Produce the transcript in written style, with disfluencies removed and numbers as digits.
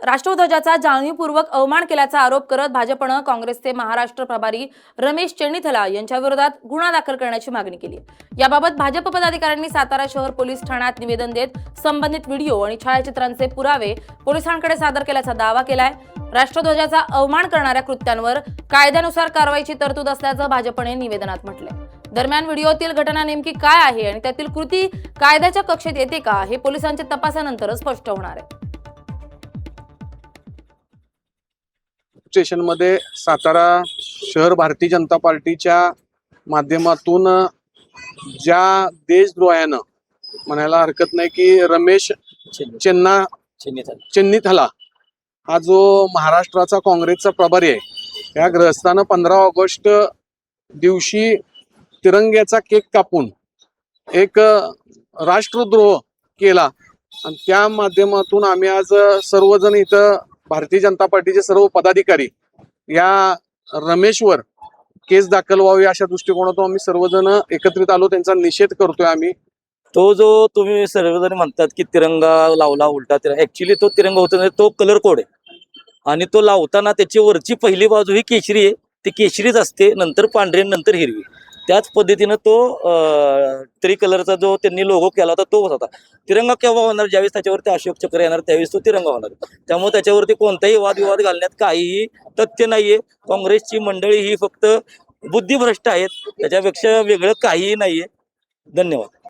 राष्ट्रध्वजाचा जाणीवपूर्वक अवमान केल्याचा आरोप करत भाजपनं काँग्रेसचे महाराष्ट्र प्रभारी रमेश चेन्नीथला यांच्या विरोधात गुन्हा दाखल करण्याची मागणी केली। याबाबत भाजप पदाधिकाऱ्यांनी सातारा शहर पोलीस ठाण्यात निवेदन देत संबंधित व्हिडिओ आणि छायाचित्रांचे पुरावे पोलिसांकडे सादर केल्याचा दावा केलाय। राष्ट्रध्वजाचा अवमान करणाऱ्या कृत्यांवर कायद्यानुसार कारवाईची तरतूद असल्याचं भाजपने निवेदनात म्हटलंय। दरम्यान व्हिडिओतील घटना नेमकी काय आहे आणि त्यातील कृती कायद्याच्या कक्षेत येते का हे पोलिसांच्या तपासानंतरच स्पष्ट होणार आहे। स्टेशनमध्ये सातारा शहर भारतीय जनता पार्टीच्या माध्यमातून ज्या देशद्रोहानं म्हणायला हरकत नाही की रमेश चेन्नीथला हा जो महाराष्ट्राचा काँग्रेसचा प्रभारी आहे, या ग्रहस्थानं 15 ऑगस्ट दिवशी तिरंग्याचा केक कापून एक राष्ट्रद्रोह केला आणि त्या माध्यमातून आम्ही आज सर्वजण इथं भारतीय जनता पार्टीचे सर्व पदाधिकारी या रमेशवर केस दाखल व्हावी अशा दृष्टिकोनातून आम्ही सर्वजण एकत्रित आलो, त्यांचा निषेध करतोय आम्ही। तो जो तुम्ही सर्वजण म्हणतात की तिरंगा लावला उलटा तिरंगा, ऍक्च्युली तो तिरंगा होता तो कलर कोड आहे आणि तो लावताना त्याची वरची पहिली बाजू ही केशरी आहे, ती केशरीच असते, नंतर पांढरी नंतर हिरवी। त्याच पद्धतीनं तो त्रिकलरचा जो त्यांनी लोगो केला होता तो होता। तिरंगा केव्हा होणार? ज्यावेळेस त्याच्यावरती अशोक चक्र येणार त्यावेळेस तो तिरंगा होणार। त्यामुळे त्याच्यावरती कोणताही वादविवाद घालण्यात काहीही तथ्य नाहीये। काँग्रेसची मंडळी ही फक्त बुद्धिभ्रष्ट आहेत, त्याच्यापेक्षा वेगळं काहीही नाहीये। धन्यवाद।